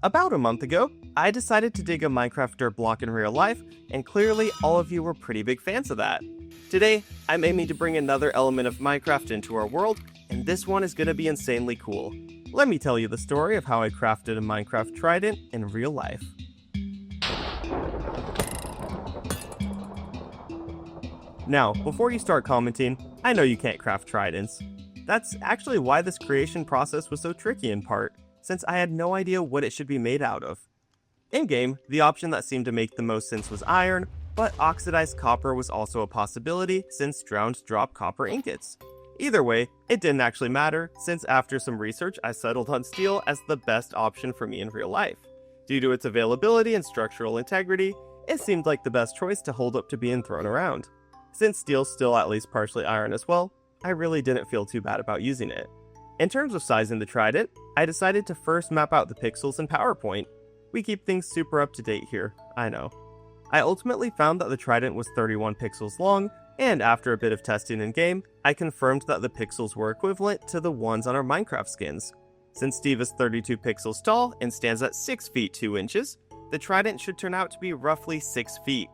About a month ago, I decided to dig a Minecraft dirt block in real life, and clearly all of you were pretty big fans of that. Today, I'm aiming to bring another element of Minecraft into our world, and this one is going to be insanely cool. Let me tell you the story of how I crafted a Minecraft Trident in real life. Now, before you start commenting, I know you can't craft tridents. That's actually why this creation process was so tricky in part, since I had no idea what it should be made out of. In-game, the option that seemed to make the most sense was iron, but oxidized copper was also a possibility since drowned drop copper ingots. Either way, it didn't actually matter, since after some research I settled on steel as the best option for me in real life. Due to its availability and structural integrity, it seemed like the best choice to hold up to being thrown around. Since steel's still at least partially iron as well, I really didn't feel too bad about using it. In terms of sizing the trident, I decided to first map out the pixels in PowerPoint. We keep things super up to date here, I know. I ultimately found that the trident was 31 pixels long, and after a bit of testing in game, I confirmed that the pixels were equivalent to the ones on our Minecraft skins. Since Steve is 32 pixels tall and stands at 6 feet 2 inches, the trident should turn out to be roughly 6 feet.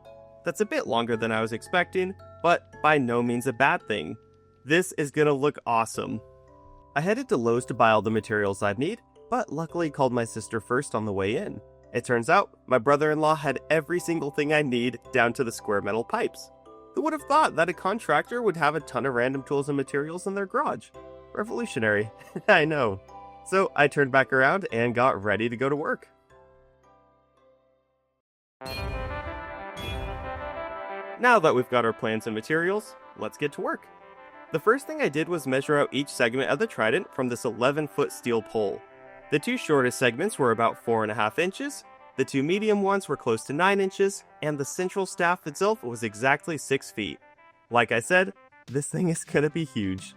That's a bit longer than I was expecting, but by no means a bad thing. This is gonna look awesome. I headed to Lowe's to buy all the materials I'd need, but luckily called my sister first on the way in. It turns out, my brother-in-law had every single thing I need down to the square metal pipes. Who would have thought that a contractor would have a ton of random tools and materials in their garage? Revolutionary, I know. So I turned back around and got ready to go to work. Now that we've got our plans and materials, let's get to work. The first thing I did was measure out each segment of the trident from this 11-foot steel pole. The two shortest segments were about 4.5 inches, the two medium ones were close to 9 inches, and the central staff itself was exactly 6 feet. Like I said, this thing is gonna be huge.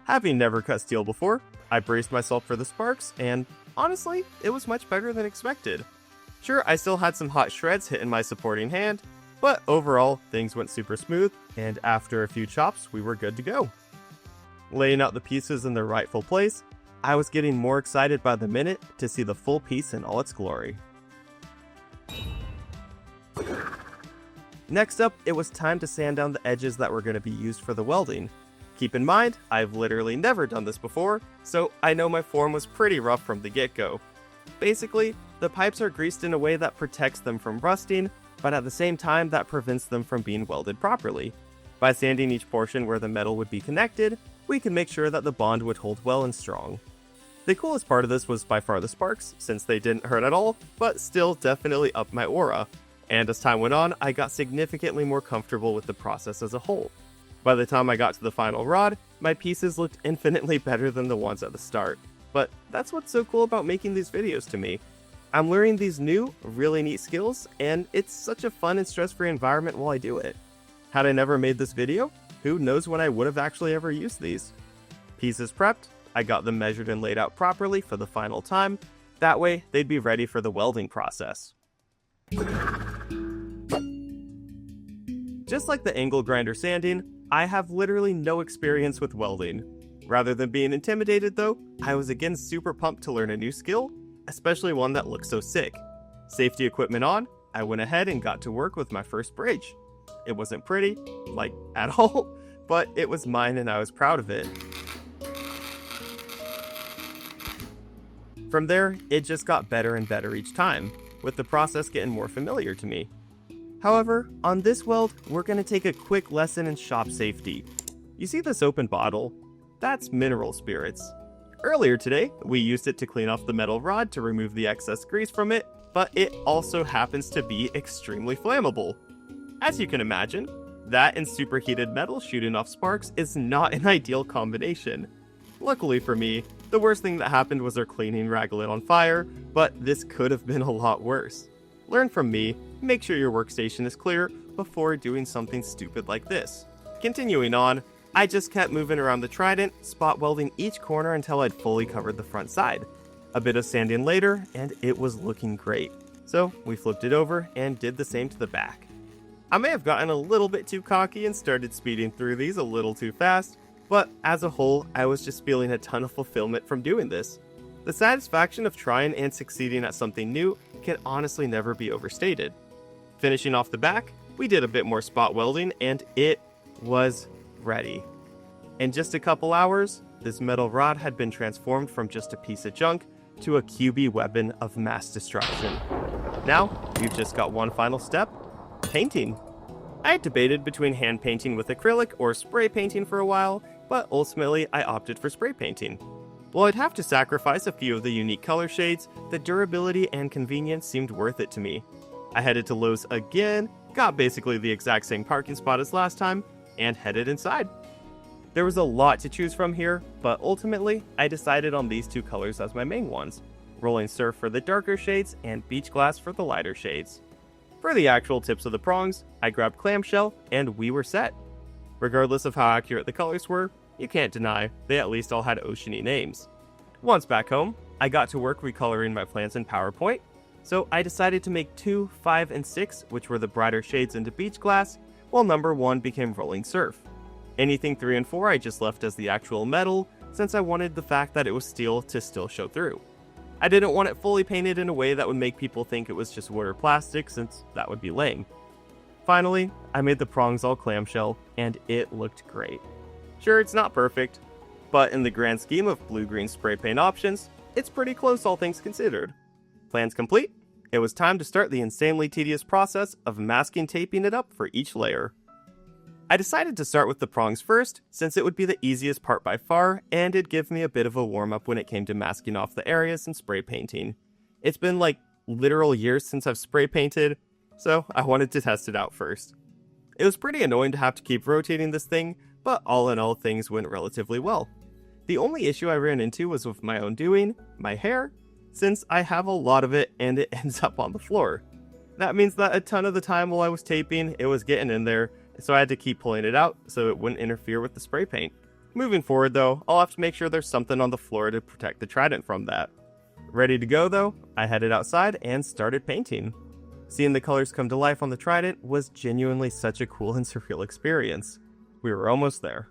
Having never cut steel before, I braced myself for the sparks, and honestly, it was much better than expected. Sure, I still had some hot shreds hitting my supporting hand, but overall, things went super smooth, and after a few chops, we were good to go. Laying out the pieces in their rightful place, I was getting more excited by the minute to see the full piece in all its glory. Next up, it was time to sand down the edges that were going to be used for the welding. Keep in mind, I've literally never done this before, so I know my form was pretty rough from the get-go. Basically, the pipes are greased in a way that protects them from rusting, but at the same time that prevents them from being welded properly. By sanding each portion where the metal would be connected, we could make sure that the bond would hold well and strong. The coolest part of this was by far the sparks, since they didn't hurt at all, but still definitely upped my aura. And as time went on, I got significantly more comfortable with the process as a whole. By the time I got to the final rod, my pieces looked infinitely better than the ones at the start. But that's what's so cool about making these videos to me. I'm learning these new, really neat skills, and it's such a fun and stress-free environment while I do it. Had I never made this video, who knows when I would have actually ever used these. Pieces prepped, I got them measured and laid out properly for the final time, that way they'd be ready for the welding process. Just like the angle grinder sanding, I have literally no experience with welding. Rather than being intimidated though, I was again super pumped to learn a new skill, especially one that looks so sick. Safety equipment on, I went ahead and got to work with my first bridge. It wasn't pretty, like at all, but it was mine and I was proud of it. From there, it just got better and better each time, with the process getting more familiar to me. However, on this weld, we're going to take a quick lesson in shop safety. You see this open bottle? That's mineral spirits. Earlier today, we used it to clean off the metal rod to remove the excess grease from it, but it also happens to be extremely flammable. As you can imagine, that and superheated metal shooting off sparks is not an ideal combination. Luckily for me, the worst thing that happened was our cleaning rag lit on fire, but this could have been a lot worse. Learn from me, make sure your workstation is clear before doing something stupid like this. Continuing on, I just kept moving around the trident, spot welding each corner until I'd fully covered the front side. A bit of sanding later, and it was looking great. So we flipped it over and did the same to the back. I may have gotten a little bit too cocky and started speeding through these a little too fast, but as a whole, I was just feeling a ton of fulfillment from doing this. The satisfaction of trying and succeeding at something new can honestly never be overstated. Finishing off the back, we did a bit more spot welding and it was ready. In just a couple hours, this metal rod had been transformed from just a piece of junk to a QB weapon of mass destruction. Now, we've just got one final step: painting. I had debated between hand painting with acrylic or spray painting for a while, but ultimately I opted for spray painting. While I'd have to sacrifice a few of the unique color shades, the durability and convenience seemed worth it to me. I headed to Lowe's again, got basically the exact same parking spot as last time, and headed inside. There was a lot to choose from here, but ultimately I decided on these two colors as my main ones: Rolling Surf for the darker shades and Beach Glass for the lighter shades. For the actual tips of the prongs, I grabbed Clamshell and we were set. Regardless of how accurate the colors were, you can't deny they at least all had oceany names. Once back home, I got to work recoloring my plans in PowerPoint, so I decided to make 2, 5, and 6, which were the brighter shades, into Beach Glass, while number 1 became Rolling Surf. Anything 3 and 4 I just left as the actual metal, since I wanted the fact that it was steel to still show through. I didn't want it fully painted in a way that would make people think it was just wood or plastic, since that would be lame. Finally, I made the prongs all clamshell, and it looked great. Sure, it's not perfect, but in the grand scheme of blue-green spray paint options, it's pretty close all things considered. Plans complete, it was time to start the insanely tedious process of masking taping it up for each layer. I decided to start with the prongs first, since it would be the easiest part by far, and it'd give me a bit of a warm-up when it came to masking off the areas and spray painting. It's been like literal years since I've spray painted, so I wanted to test it out first. It was pretty annoying to have to keep rotating this thing, but all in all things went relatively well. The only issue I ran into was with my own doing, my hair, since I have a lot of it and it ends up on the floor. That means that a ton of the time while I was taping, it was getting in there, so I had to keep pulling it out so it wouldn't interfere with the spray paint. Moving forward though, I'll have to make sure there's something on the floor to protect the Trident from that. Ready to go though, I headed outside and started painting. Seeing the colors come to life on the Trident was genuinely such a cool and surreal experience. We were almost there.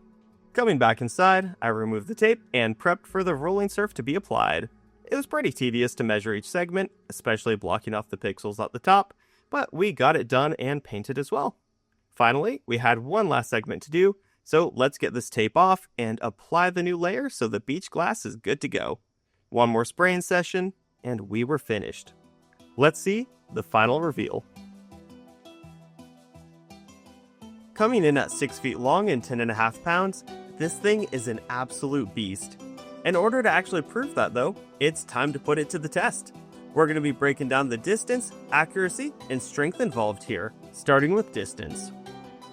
Coming back inside, I removed the tape and prepped for the Rolling Surf to be applied. It was pretty tedious to measure each segment, especially blocking off the pixels at the top, but we got it done and painted as well. Finally, we had one last segment to do, so let's get this tape off and apply the new layer so the beach glass is good to go. One more spraying session, and we were finished. Let's see the final reveal. Coming in at 6 feet long and 10.5 pounds, this thing is an absolute beast. In order to actually prove that though, it's time to put it to the test. We're going to be breaking down the distance, accuracy, and strength involved here, starting with distance.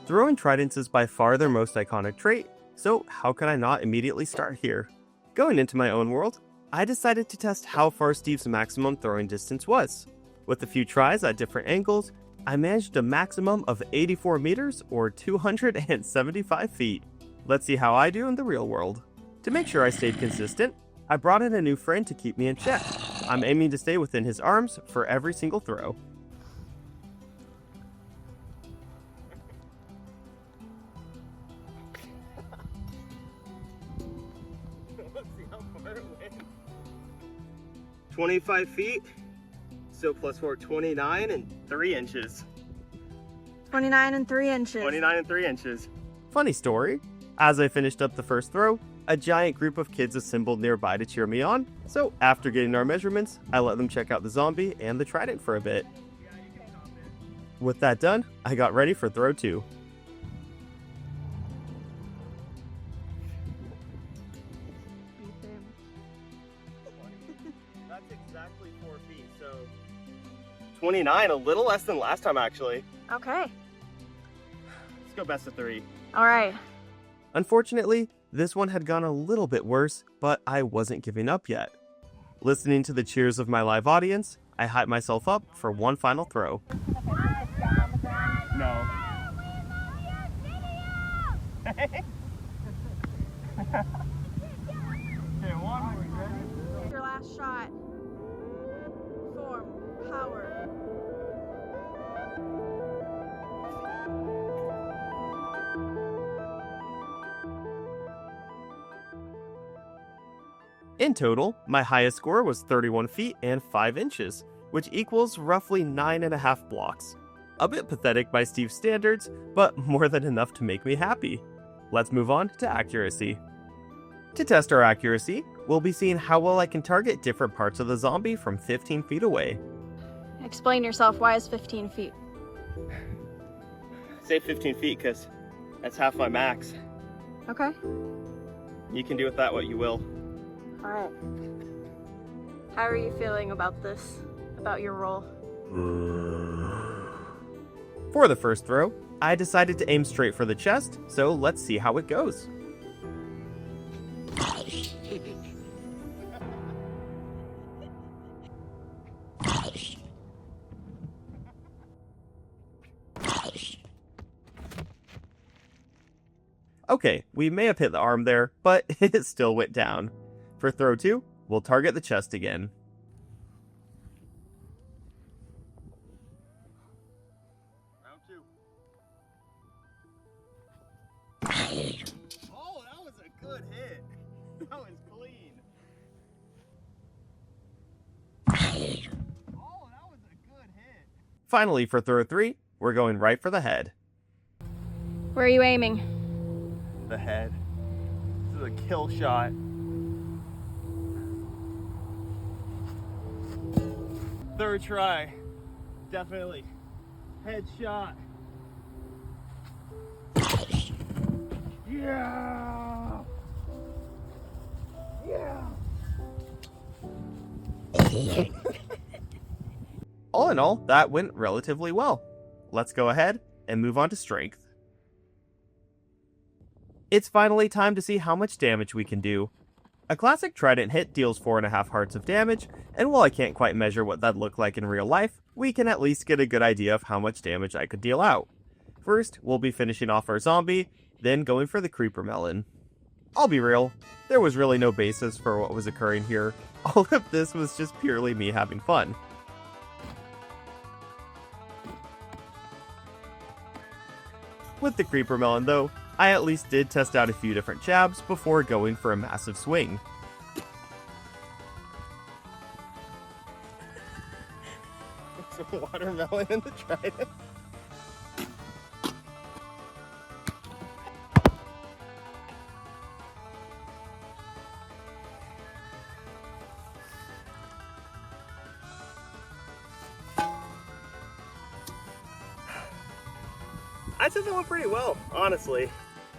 Throwing tridents is by far their most iconic trait, so how can I not immediately start here? Going into my own world, I decided to test how far Steve's maximum throwing distance was. With a few tries at different angles, I managed a maximum of 84 meters or 275 feet. Let's see how I do in the real world. To make sure I stayed consistent, I brought in a new friend to keep me in check. I'm aiming to stay within his arms for every single throw. Let's see how far it went. 25 feet. So plus 4, 29 and 3 inches. 29 and 3 inches. 29 and 3 inches. Funny story. As I finished up the first throw, a giant group of kids assembled nearby to cheer me on, so after getting our measurements, I let them check out the zombie and the trident for a bit. With that done, I got ready for throw 2. That's exactly 4 feet, so 29, a little less than last time actually. Okay. Let's go best of 3. All right. Unfortunately, this one had gone a little bit worse, but I wasn't giving up yet. Listening to the cheers of my live audience, I hyped myself up for one final throw. No. Okay, one more. Your last shot. Form, power. In total, my highest score was 31 feet and 5 inches, which equals roughly 9.5 blocks. A bit pathetic by Steve's standards, but more than enough to make me happy. Let's move on to accuracy. To test our accuracy, we'll be seeing how well I can target different parts of the zombie from 15 feet away. Explain yourself. Why is 15 feet? Say 15 feet because that's half my max. Okay. You can do with that what you will. Alright. How are you feeling about this? About your role? For the first throw, I decided to aim straight for the chest, so let's see how it goes. Okay, we may have hit the arm there, but it still went down. For throw 2, we'll target the chest again. Round 2. Oh, that was a good hit. That was clean. Oh, that was a good hit. Finally, for throw 3, we're going right for the head. Where are you aiming? The head. This is a kill shot. Third try. Definitely. Headshot. Yeah! Yeah! All in all, that went relatively well. Let's go ahead and move on to strength. It's finally time to see how much damage we can do. A classic Trident hit deals 4.5 hearts of damage, and while I can't quite measure what that'd look like in real life, we can at least get a good idea of how much damage I could deal out. First, we'll be finishing off our zombie, then going for the creeper melon. I'll be real, there was really no basis for what was occurring here. All of this was just purely me having fun. With the creeper melon though, I at least did test out a few different jabs before going for a massive swing. Some watermelon in the Trident. I said that went pretty well, honestly.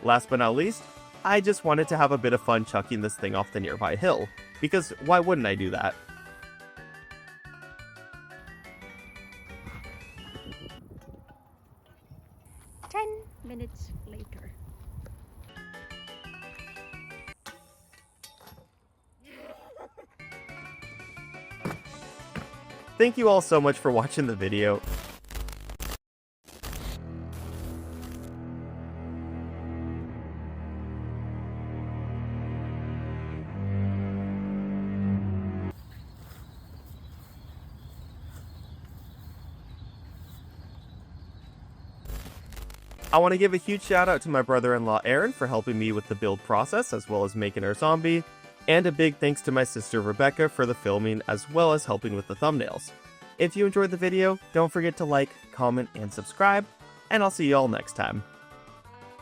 Last but not least, I just wanted to have a bit of fun chucking this thing off the nearby hill, because why wouldn't I do that? Minutes later. Thank you all so much for watching the video. I want to give a huge shout out to my brother-in-law Aaron for helping me with the build process as well as making our zombie, and a big thanks to my sister Rebecca for the filming as well as helping with the thumbnails. If you enjoyed the video, don't forget to like, comment, and subscribe, and I'll see you all next time.